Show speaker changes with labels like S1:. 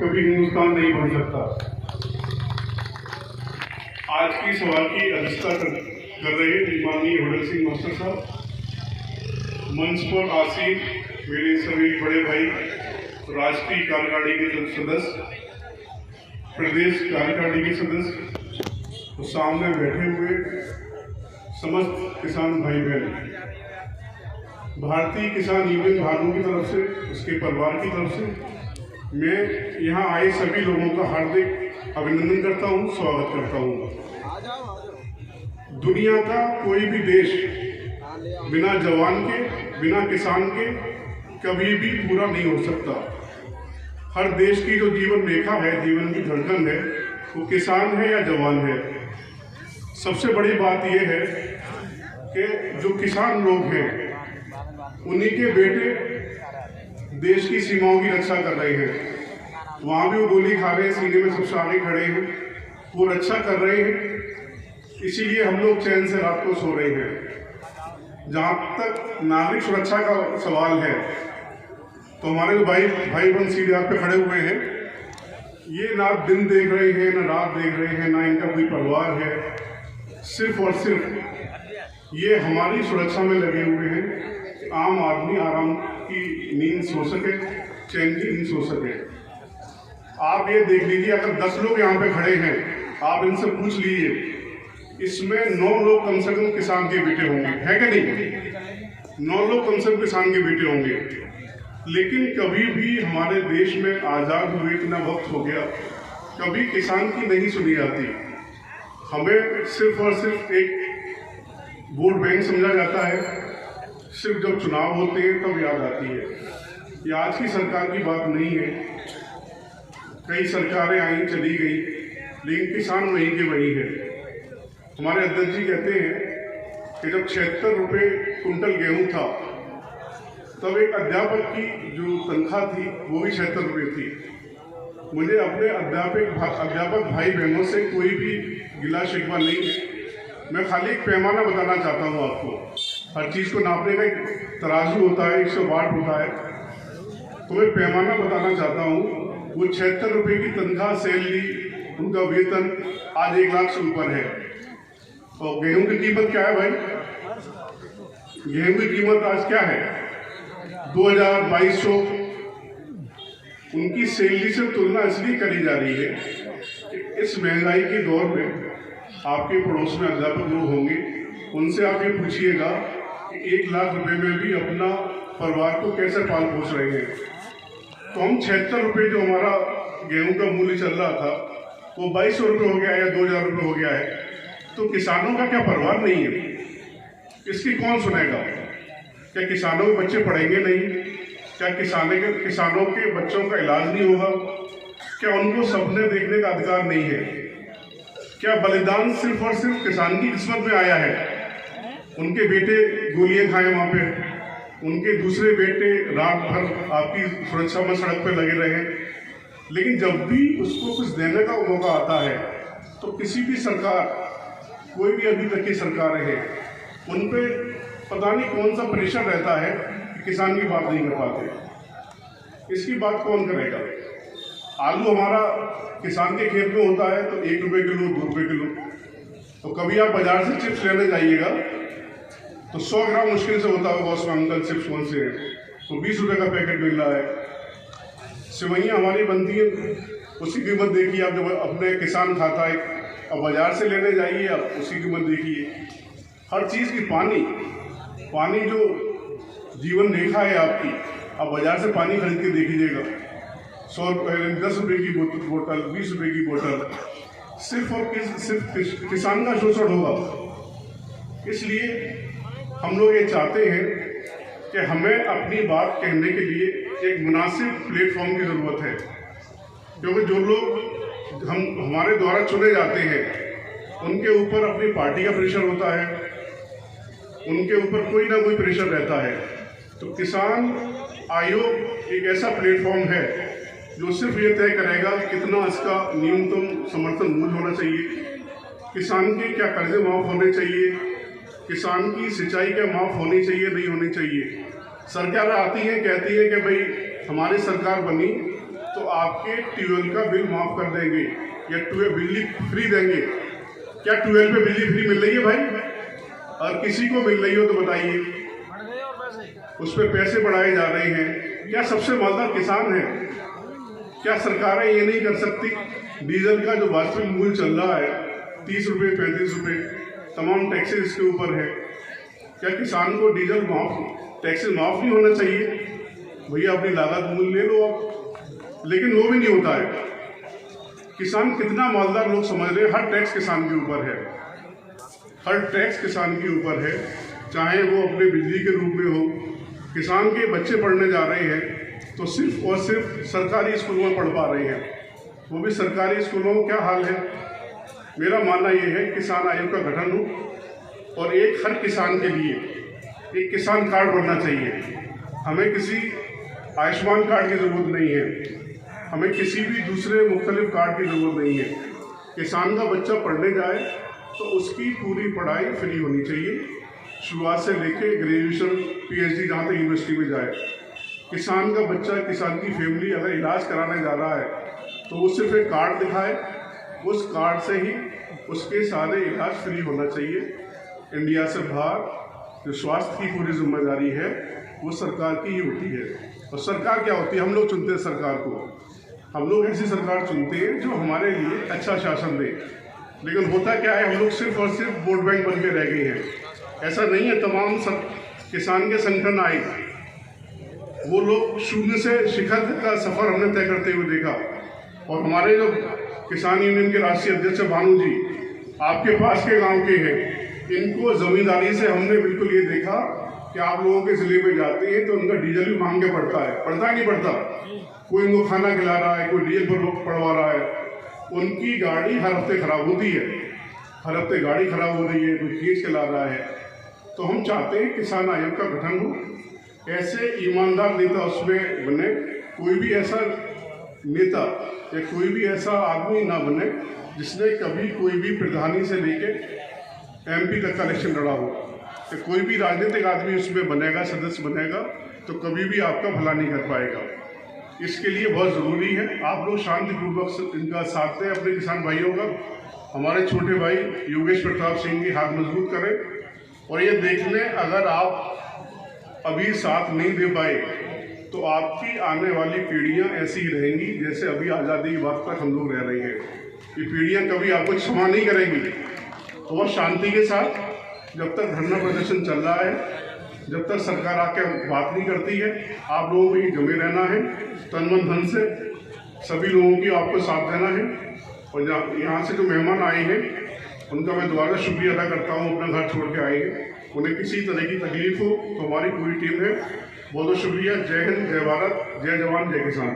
S1: कभी हिंदुस्तान नहीं बन सकता। आज की सवाल की अध्यक्षता कर रहे माननीय भगत सिंह मास्टर साहब, मंच पर आसीन मेरे सभी बड़े भाई, राष्ट्रीय कार्यकारिणी के सदस्य, प्रदेश कार्यकारिणी के सदस्य, तो सामने बैठे हुए समस्त किसान भाई बहन, भारतीय किसान यूनियन भागों की तरफ से, उसके परिवार की तरफ से मैं यहाँ आए सभी लोगों का हार्दिक अभिनंदन करता हूँ, स्वागत करता हूँ। दुनिया का कोई भी देश बिना जवान के, बिना किसान के कभी भी पूरा नहीं हो सकता। हर देश की जो जीवन रेखा है, जीवन की धड़कन है, वो किसान है या जवान है। सबसे बड़ी बात यह है कि जो किसान लोग हैं, उन्हीं के बेटे देश की सीमाओं की रक्षा कर रहे हैं। वहाँ भी वो गोली खा रहे हैं, सीने में सबसे आगे खड़े हैं, वो रक्षा कर रहे हैं। इसीलिए हम लोग चैन से रात को सो रहे हैं। जहाँ तक नागरिक सुरक्षा का सवाल है, तो हमारे जो भाई बहन सीधे हाथ पे खड़े हुए हैं, ये ना दिन देख रहे हैं, ना रात देख रहे हैं, ना इनका कोई परिवार है। सिर्फ और सिर्फ ये हमारी सुरक्षा में लगे हुए हैं, आम आदमी आराम की नींद सो सके, चैन की नींद सो सके। आप ये देख लीजिए, अगर 10 लोग यहाँ पे खड़े हैं, आप इनसे पूछ लीजिए, इसमें 9 लोग कम से कम किसान के बेटे होंगे, है क्या नहीं? 9 लोग कम से कम किसान के बेटे होंगे। लेकिन कभी भी हमारे देश में आज़ाद हुए इतना वक्त हो गया, कभी किसान की नहीं सुनी जाती। हमें सिर्फ और सिर्फ एक वोट बैंक समझा जाता है, सिर्फ जब चुनाव होते हैं तब याद आती है। ये आज की सरकार की बात नहीं है, कई सरकारें आई चली गई, लेकिन किसान वहीं के वहीं है। हमारे अध्यक्ष जी कहते हैं कि जब 76 रुपये कुंटल गेहूं था, तब एक अध्यापक की जो तनख्वाह थी वो भी 76 रुपये थी। मुझे अपने अध्यापक भाई बहनों से कोई भी गिला शिकवा नहीं है। मैं खाली एक पैमाना बताना चाहता हूँ आपको। हर चीज़ को नापने का एक तराजू होता है, 108 होता है, तो मैं पैमाना बताना चाहता हूँ। वो 76 रुपये की तनख्वाह, सैलरी, उनका वेतन आज 1 लाख से ऊपर है। और गेहूं की कीमत क्या है भाई? गेहूं की कीमत आज क्या है? 2200। उनकी सैलरी से तुलना इसलिए करी जा रही है कि इस महंगाई के दौर में आपके पड़ोस में अध्यापक लोग होंगे, उनसे आप ये पूछिएगा कि 1 लाख रुपए में भी अपना परिवार को कैसे पाल पोस रहे हैं। तो हम 76 रुपये जो हमारा गेहूं का मूल्य चल रहा था, वो 2200 रुपये हो गया है या 2000 रुपये हो गया है। तो किसानों का क्या परवाह नहीं है? इसकी कौन सुनेगा? क्या किसानों के बच्चे पढ़ेंगे नहीं? क्या किसानों के बच्चों का इलाज नहीं होगा? क्या उनको सपने देखने का अधिकार नहीं है? क्या बलिदान सिर्फ और सिर्फ किसान की किस्मत में आया है? उनके बेटे गोलियां खाए वहाँ पे, उनके दूसरे बेटे रात भर आपकी सुरक्षा में सड़क पर लगे रहे। लेकिन जब भी उसको कुछ देने का मौका आता है, तो किसी भी सरकार, कोई भी अभी तक की सरकार है, उन पे पता नहीं कौन सा प्रेशर रहता है कि किसान की बात नहीं कर पाते। इसकी बात कौन करेगा? आलू हमारा किसान के खेत में होता है तो 1 रुपये किलो, 2 रुपये किलो। तो कभी आप बाजार से चिप्स लेने जाइएगा तो 100 ग्राम मुश्किल से होता होगा उसमें, अंकल चिप्स कौन से हैं, तो 20 रुपये का पैकेट मिल रहा है। सेवइयाँ हमारी बनती है, उसकी कीमत देखिए आप, जब अपने किसान खाता है। अब बाजार से लेने जाइए आप, उसकी कीमत देखिए। हर चीज़ की पानी जो जीवन रेखा है आपकी, आप बाजार से पानी खरीद के देखिएगा, 10 रुपये की बोतल, 20 रुपये की बोतल। सिर्फ और सिर्फ किसान का शोषण होगा। इसलिए हम लोग ये चाहते हैं कि हमें अपनी बात कहने के लिए एक मुनासिब प्लेटफॉर्म की ज़रूरत है। क्योंकि जो लोग हमारे द्वारा चुने जाते हैं, उनके ऊपर अपनी पार्टी का प्रेशर होता है, उनके ऊपर कोई ना कोई प्रेशर रहता है। तो किसान आयोग एक ऐसा प्लेटफॉर्म है जो सिर्फ ये तय करेगा कितना इसका न्यूनतम समर्थन मूल्य होना चाहिए, किसान के क्या कर्जे माफ़ होने चाहिए, किसान की सिंचाई क्या माफ़ होनी चाहिए, नहीं होनी चाहिए। सरकार आती है, कहती है कि भाई हमारी सरकार बनी तो आपके ट्यूबवेल का बिल माफ कर देंगे या ट्यूबवेल बिजली फ्री देंगे। क्या ट्यूबवेल पे बिजली फ्री मिल रही है भाई? और किसी को मिल रही हो तो बताइए। उस पर पैसे बढ़ाए जा रहे हैं। क्या सबसे मालदार किसान है? क्या सरकारें ये नहीं कर सकती? डीजल का जो वास्तविक मूल्य चल रहा है 30 रुपये 35 रुपये, तमाम टैक्सेस इसके ऊपर है। क्या किसान को डीजल टैक्सेस माफ नहीं होना चाहिए? भैया अपनी लागत मूल्य ले लो आप, लेकिन वो भी नहीं होता है। किसान कितना मालदार लोग समझ रहे हैं, हर टैक्स किसान के ऊपर है, हर टैक्स किसान के ऊपर है, चाहे वो अपने बिजली के रूप में हो। किसान के बच्चे पढ़ने जा रहे हैं तो सिर्फ और सिर्फ सरकारी स्कूलों में पढ़ पा रहे हैं, वो भी सरकारी स्कूलों में क्या हाल है। मेरा मानना ये है किसान आयोग का गठन हो और एक हर किसान के लिए एक किसान कार्ड बनना चाहिए। हमें किसी आयुष्मान कार्ड की ज़रूरत नहीं है, हमें किसी भी दूसरे मुख्तलिफ कार्ड की ज़रूरत नहीं है। किसान का बच्चा पढ़ने जाए तो उसकी पूरी पढ़ाई फ्री होनी चाहिए, शुरुआत से लेके ग्रेजुएशन PhD जहाँ तक यूनिवर्सिटी में जाए। किसान का बच्चा, किसान की फैमिली अगर इलाज कराने जा रहा है तो वो सिर्फ एक कार्ड दिखाए, उस कार्ड से ही उसके सारे इलाज फ्री होना चाहिए। इंडिया से बाहर जो स्वास्थ्य की पूरी जिम्मेदारी है वो सरकार की ही होती है। और सरकार क्या होती है? हम लोग चुनते हैं सरकार को। हम लोग ऐसी सरकार चुनते हैं जो हमारे लिए अच्छा शासन दे। लेकिन होता क्या है, हम लोग सिर्फ और सिर्फ वोट बैंक बन के रह गए हैं। ऐसा नहीं है। तमाम किसान के संगठन आए, वो लोग शून्य से शिखर का सफर हमने तय करते हुए देखा। और हमारे जो किसान यूनियन के राष्ट्रीय अध्यक्ष भानु जी आपके पास के गांव के हैं, इनको जमींदारी से हमने बिल्कुल ये देखा कि आप लोगों के जिले में जाते हैं तो उनका डीजल भी मांग के पड़ता है, पड़ता नहीं पड़ता? कोई उनको खाना खिला रहा है, कोई डीजल पर पड़वा रहा है। उनकी गाड़ी हर हफ्ते खराब होती है, हर हफ्ते गाड़ी खराब हो रही है, कोई खींच के ला रहा है। तो हम चाहते हैं किसान आयोग का गठन हो, ऐसे ईमानदार नेता उसमें बने। कोई भी ऐसा नेता या कोई भी ऐसा आदमी ना बने जिसने कभी कोई भी प्रधानी से लेके MP तक का इलेक्शन लड़ा हो। तो कोई भी राजनीतिक आदमी उसमें बनेगा, सदस्य बनेगा, तो कभी भी आपका भला नहीं कर पाएगा। इसके लिए बहुत ज़रूरी है आप लोग शांतिपूर्वक इनका साथ दें, अपने किसान भाइयों का। हमारे छोटे भाई योगेश प्रताप सिंह की हाथ मजबूत करें। और ये देख लें, अगर आप अभी साथ नहीं दे पाए तो आपकी आने वाली पीढ़ियां ऐसी ही रहेंगी जैसे अभी आज़ादी के वक्त तक हम लोग रह रहे हैं। ये पीढ़ियां कभी आपको क्षमा नहीं करेंगी। और शांति के साथ जब तक धरना प्रदर्शन चल रहा है, जब तक सरकार आके बात नहीं करती है, आप लोगों को ही जमे रहना है, तन मन धन से सभी लोगों की आपको साथ देना है। और यहाँ से जो मेहमान आए हैं उनका मैं दोबारा शुक्रिया अदा करता हूँ, अपना घर छोड़ के आए हैं। उन्हें किसी तरह की तकलीफ हो तो हमारी पूरी टीम है। बहुत बहुत शुक्रिया। जय हिंद, जय भारत, जय जवान, जय किसान।